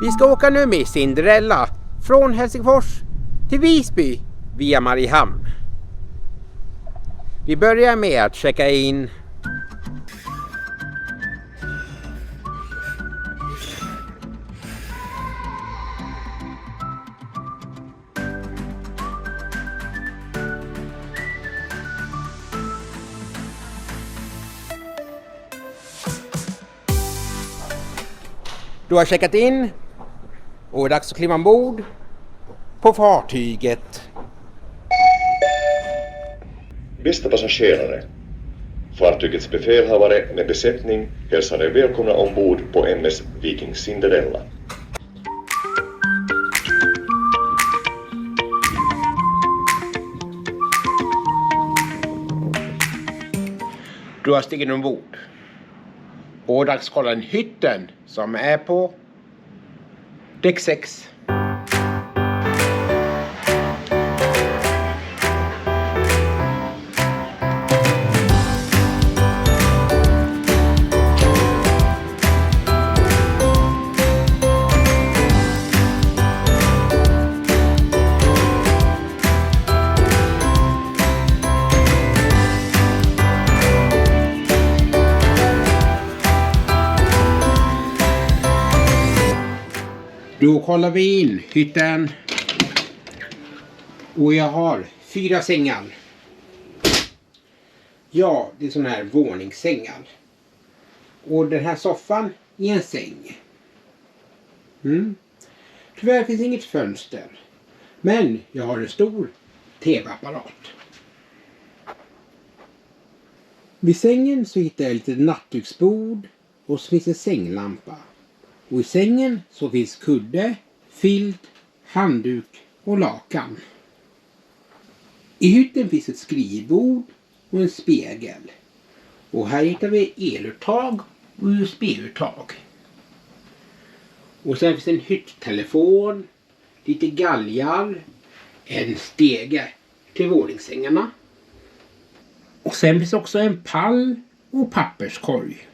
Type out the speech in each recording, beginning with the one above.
Vi ska åka nu med Cinderella från Helsingfors till Visby via Mariehamn. Vi börjar med att checka in. Du har checkat in och det är dags att kliva ombord på fartyget. Bästa passagerare, fartygets befälhavare med besättning hälsar er välkomna ombord på MS Viking Cinderella. Du har stigit ombord. Och dags kolla den hytten som är på däck 6. Då kollar vi in hytten och jag har 4 sängar. Ja, det är sådana här våningssängar. Och den här soffan är en säng. Tyvärr finns inget fönster. Men jag har en stor tv-apparat. Vid sängen så hittar jag ett litet nattduksbord och så finns en sänglampa. Och i sängen så finns kudde, filt, handduk och lakan. I hytten finns ett skrivbord och en spegel. Och här hittar vi eluttag och USB-uttag. Och sen finns en hytttelefon, lite galgar, en stege till våningssängarna. Och sen finns också en pall och papperskorg.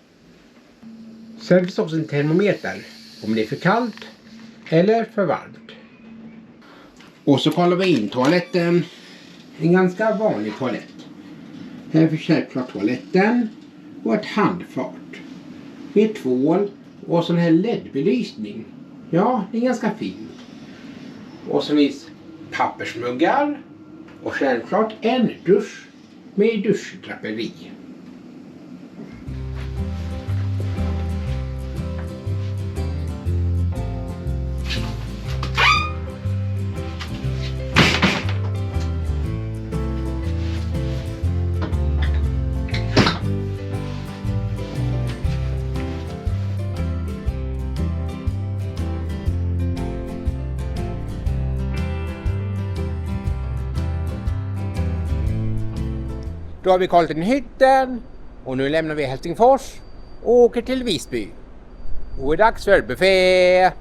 Sen finns också en termometer om det är för kallt eller för varmt. Och så kollar vi in toaletten. En ganska vanlig toalett. Här finns självklart toaletten och ett handfat. Med tvål och sån här LED-belysning. Ja, det är ganska fint. Och så finns pappersmuggar och självklart en dusch med duschdraperi. Då har vi kollat in hytten och nu lämnar vi Helsingfors och åker till Visby. Och det är dags för buffé!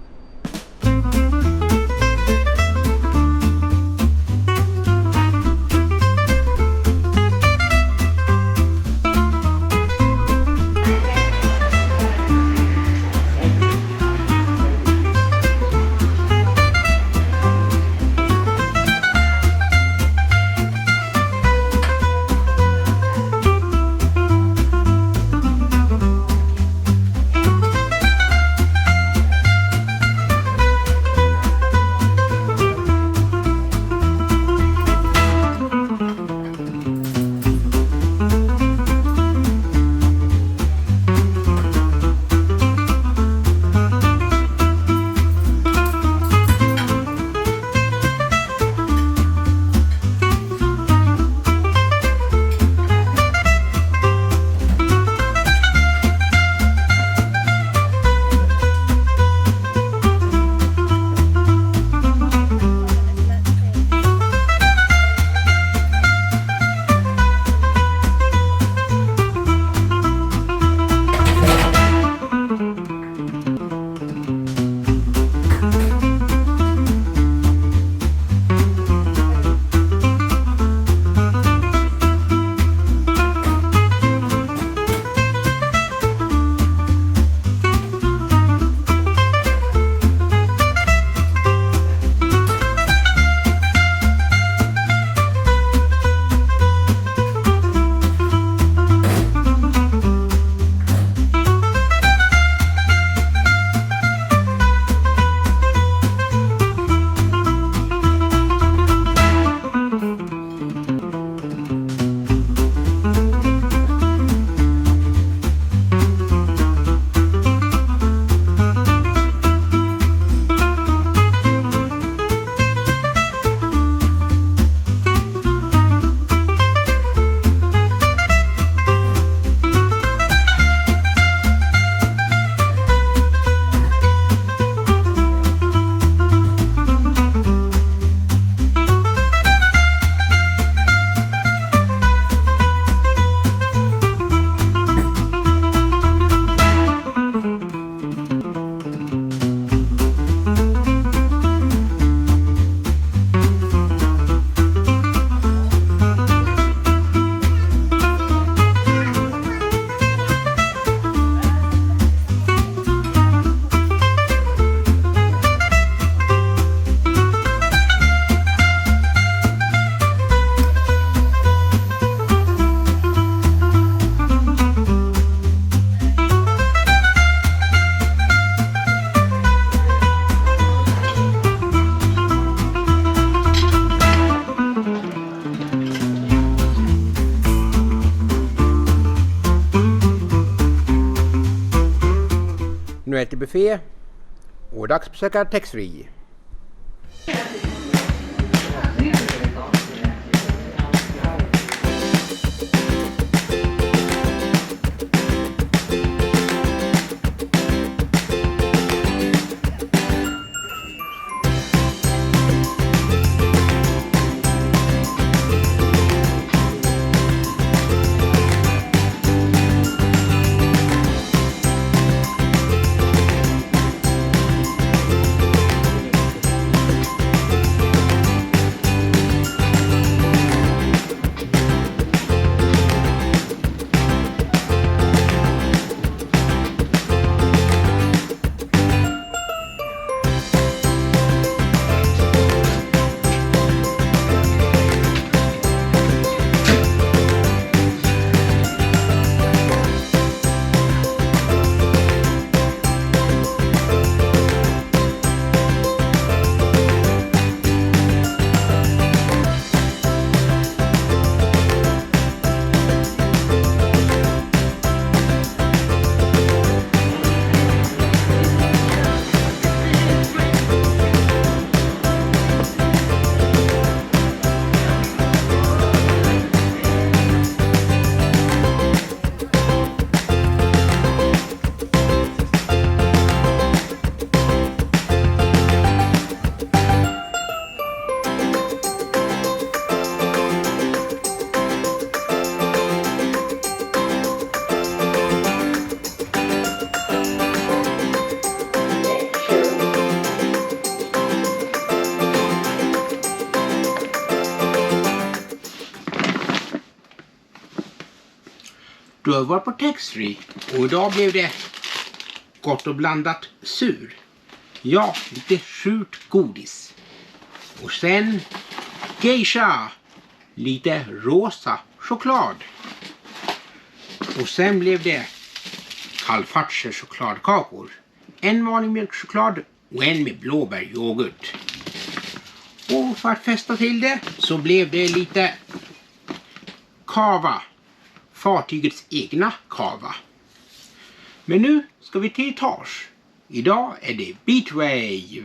heter Buffé och dags att besöka taxfree. Du har varit på taxfree och idag blev det gott och blandat sur. Ja, lite surt godis. Och sen geisha, lite rosa choklad. Och sen blev det Califaccio chokladkakor. En vanlig mjölkchoklad och en med blåbäryoghurt. Och för att fästa till det så blev det lite kava. Fartygets egna kava. Men nu ska vi till etage. Idag är det Beatwave.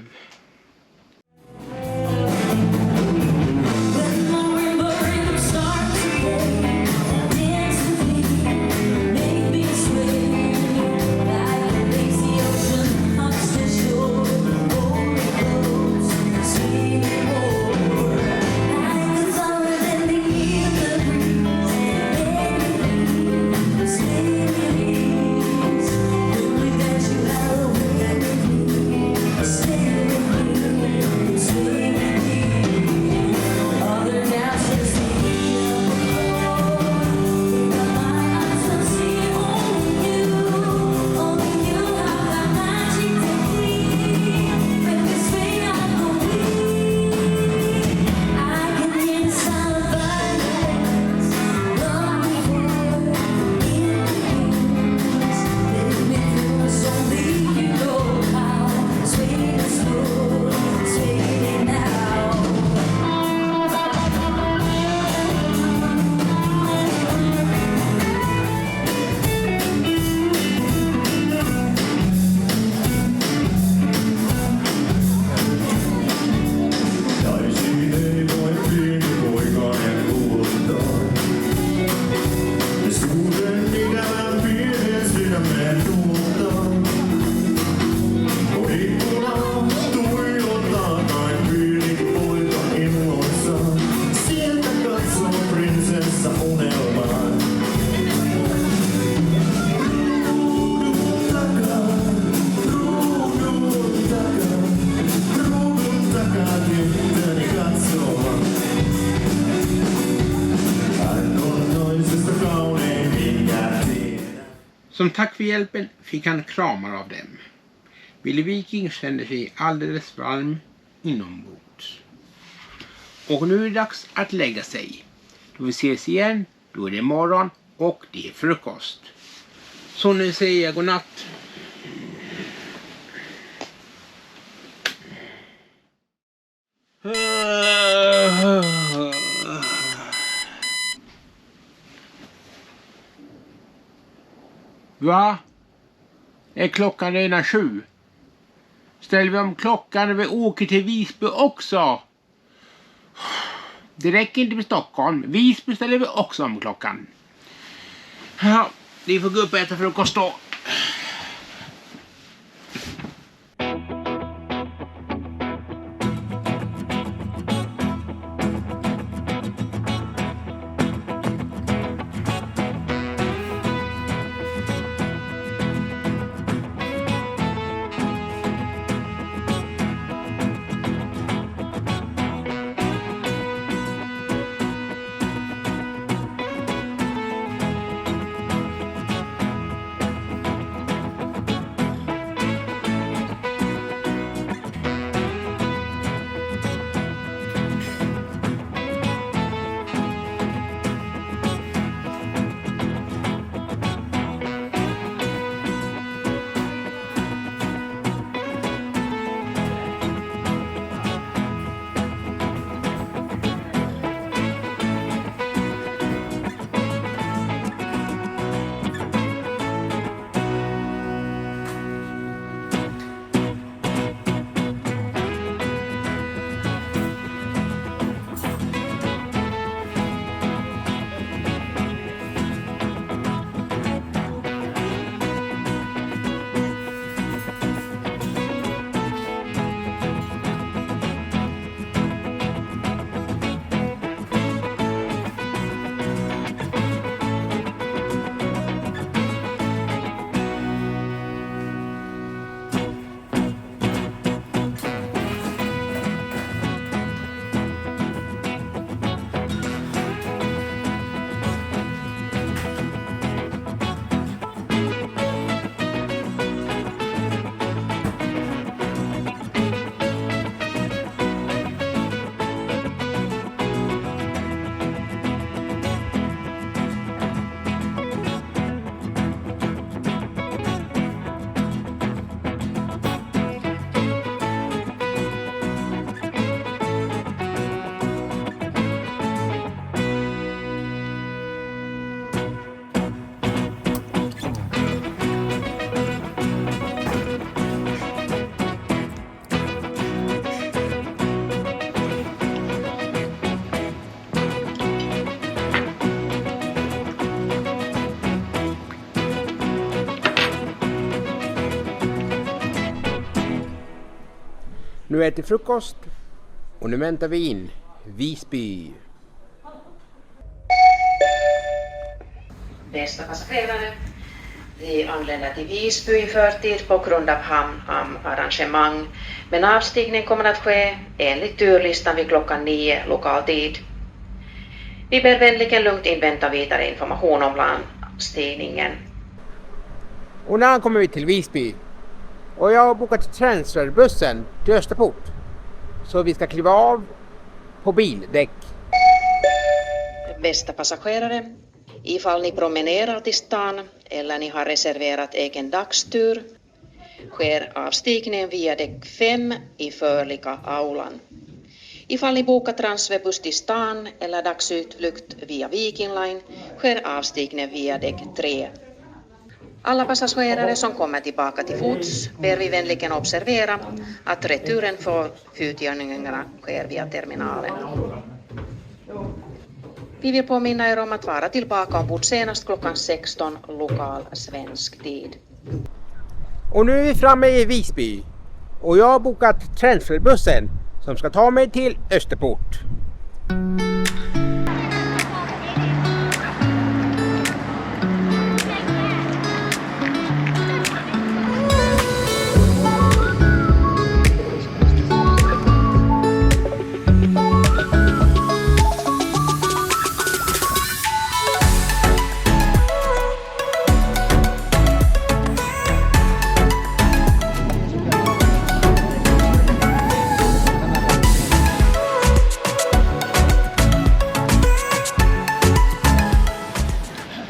Som tack för hjälpen fick han kramar av dem. Billy Viking kände sig alldeles varm inombords. Och nu är det dags att lägga sig. Då vi ses igen, då är det morgon och det är frukost. Så nu säger jag godnatt. Va? är klockan redan 7. Ställer vi om klockan när vi åker till Visby också? Det räcker inte med Stockholm. Visby ställer vi också om klockan. Ja, ni får gå upp och äta frukost då. Nu äter frukost och nu väntar vi in Visby. Bästa passagerare, vi anländer till Visby i förtid på grund av hamnarrangemang, men avstigning kommer att ske enligt turlistan vid klockan 9 lokal tid. Vi ber vänligen lugnt invänta vidare information om landstigningen. Och när kommer vi till Visby? Och jag har bokat transferbussen till Österport. Så vi ska kliva av på bildäck. Bästa passagerare, ifall ni promenerar till stan eller ni har reserverat egen dagstur, sker avstigningen via däck 5 i Förlika aulan. Ifall ni bokar transferbuss till stan eller dagsutflykt via Viking Line, sker avstigningen via däck 3. Alla passagerare som kommer tillbaka till fots ber vi vänligen observera att returen för utgörningarna sker via terminalen. Vi vill påminna er om att vara tillbaka ombord senast klockan 16 lokal svensk tid. Och nu är vi framme i Visby. Och jag har bokat transferbussen som ska ta mig till Österport.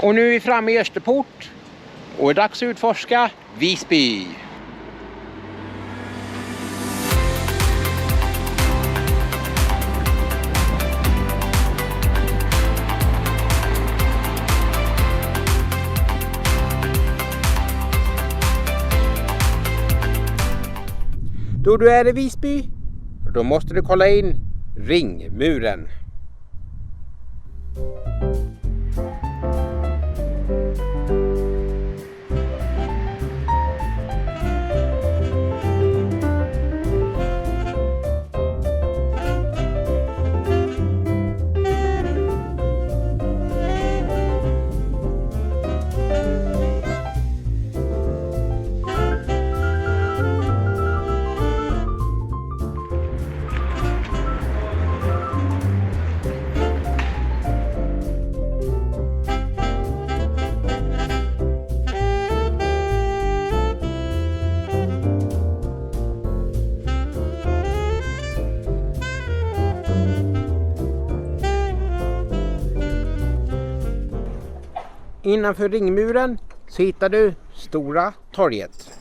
Och nu är vi framme i Österport och är dags att utforska Visby. Då du är i Visby, då måste du kolla in Ringmuren. Innanför Ringmuren så hittar du Stora torget.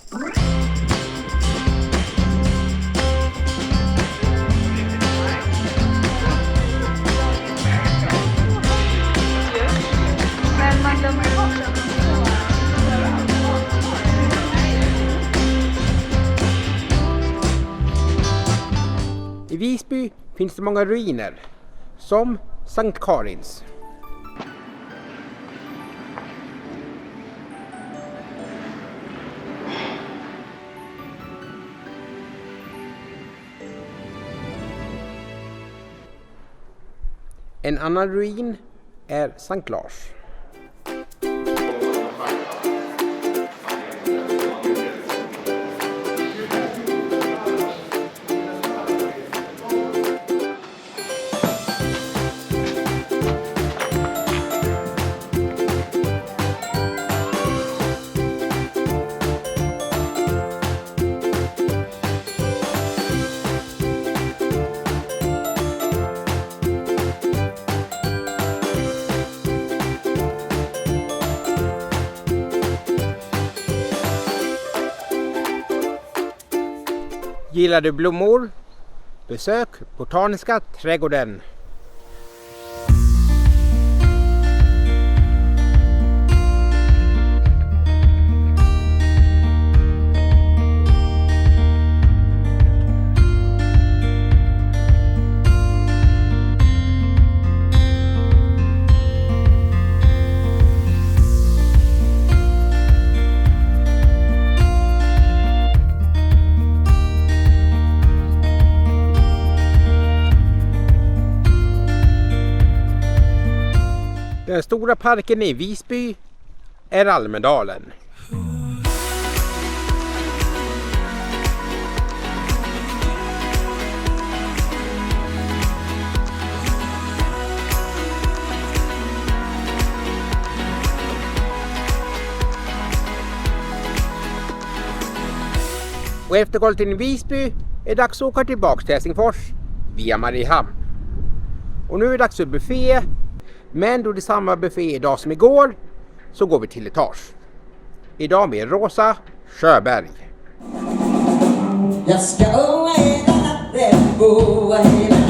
I Visby finns det många ruiner, som Sankt Karins. En annan ruin är Sankt Lars. Gillar du blommor? Besök Botaniska trädgården. Den stora parken i Visby är Almedalen. Och efter gått in i Visby är det dags att åka tillbaka till Helsingfors via Mariehamn. Och nu är det dags för buffé. Men då det är samma buffé idag som igår så går vi till etage. Idag med Rosa Sjöberg. Jag ska hela natten, hela dagen, hela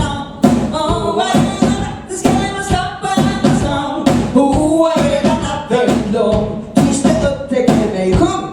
natten ska jag stoppa en sång. Hela natten lång, tills det upptäcker mig. Sjung!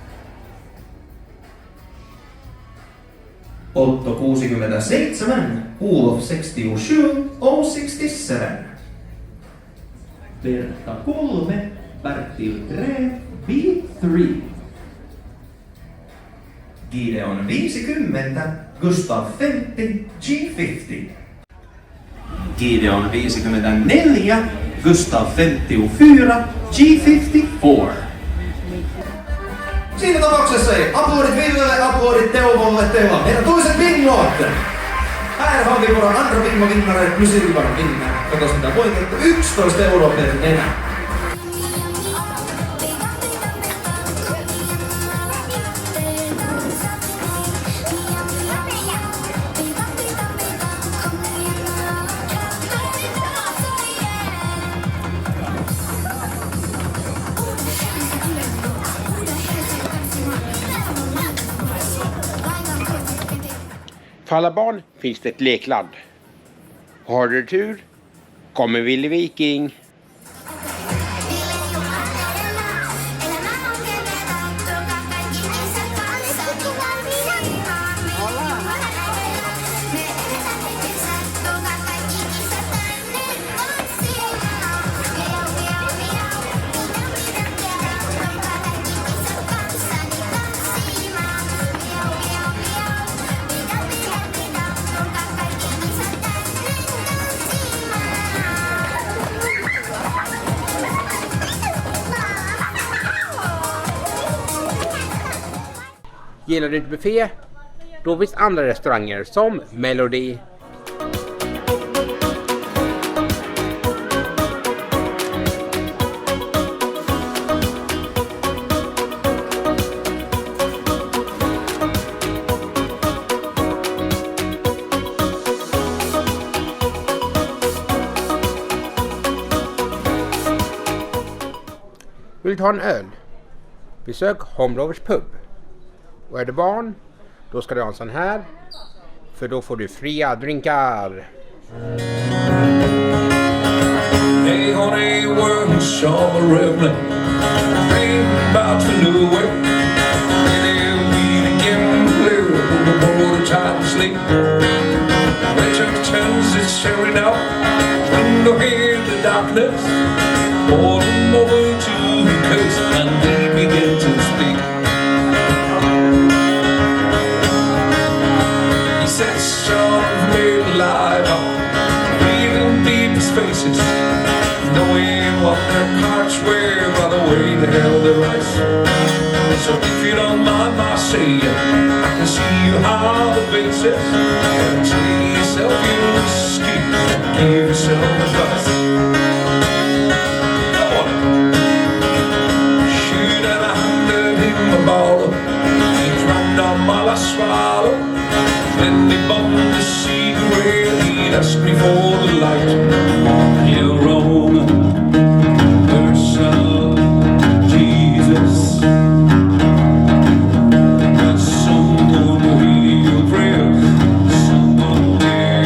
Otto 67, Olof 67 och 67. Berta 3, Bertil 3, B3. Gideon 50, Gustav 50, G50. Gideon 54, Gustav 54, G54. Siinä tapauksessa aplodit Villelle, aplodit Teuvolle, teillä on meidän toiset bingot! Här har vi våra andra bingovinnare plus Ilvan vinnare. Katsos mitä voitettu, 11 € per nenä. För alla barn finns det ett lekland. Har du tur kommer Ville Viking. Gillar du inte buffé? Då finns andra restauranger som Melody. Vill du ta en öl? Besök Homrovers pub. Och är du barn, då ska du ha en sån här. För då får du fria drinkar. Hey honey, we're in summer evening. Dream about the new way. Maybe we begin blue. We'll the time sleep. Richard turns his cherry now. Window here in the darkness. Pour him over to the coast and we begin to speak. Son of made alive, breathing deep in spaces, knowing what their hearts wear by the way they held their eyes. So if you don't mind my saying, I can see you how the basis. Take yourself your whiskey, give yourself advice. Shoot and I handed him a bottle, he drank down while I swallowed. Then they bummed the cigarette, he'd ask me for the light. You're Roman, person, Jesus. Got someone to hear your prayers, someone there.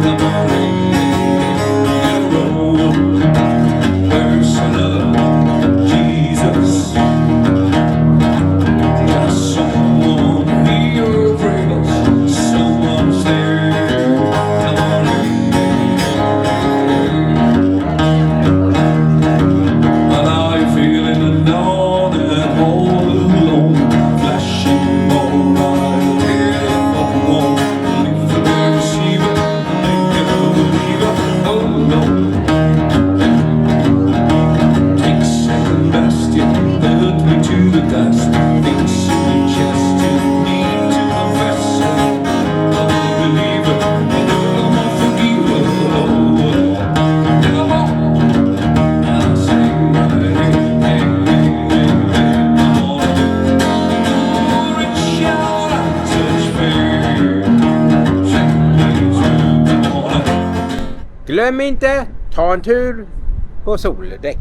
Come on in, you're Roman, person, Jesus. Got someone to hear your prayers. Someone's there, come on in. And how you feeling unknown and all alone? Flashing all right, telephone, leave the receiver, make it a believer. Oh no, take second best, you hurt me to the dust. Things in the chest, you need to confess. Glöm inte, ta en tur på soldäck.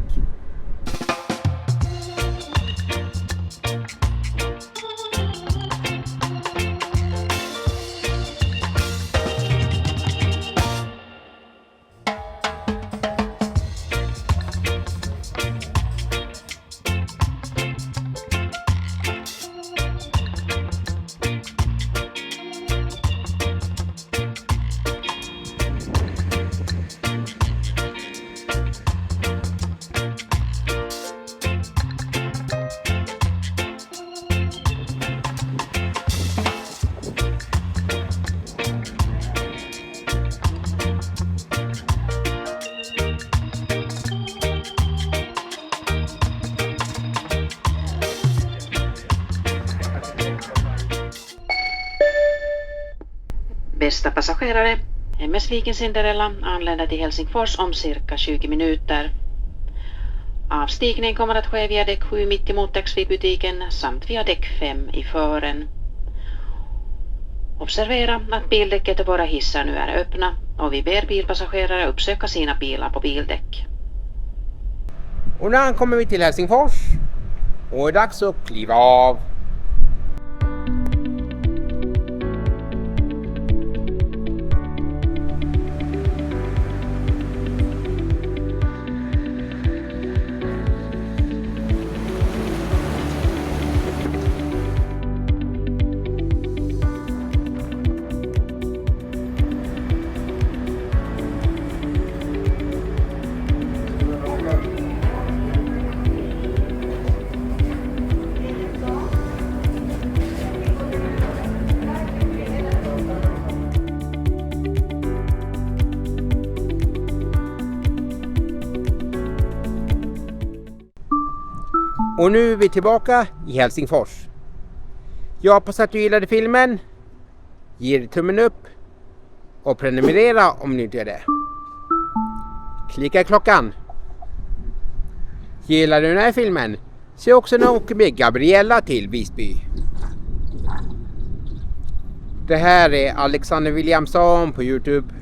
Nästa passagerare, MS Viking Cinderella, anländer till Helsingfors om cirka 20 minuter. Avstigning kommer att ske via däck 7 mitt emot taxfree-butiken samt via däck 5 i fören. Observera att bildäcket och våra hissar nu är öppna och vi ber bilpassagerare uppsöka sina bilar på bildäck. Och nu kommer vi till Helsingfors och är dags att kliva av. Och nu är vi tillbaka i Helsingfors. Jag hoppas att du gillade filmen. Ge tummen upp. Och prenumerera om ni inte gör det. Klicka klockan. Gillar du den här filmen? Se också när jag åker med Gabriella till Visby. Det här är Alexander Williamson på YouTube.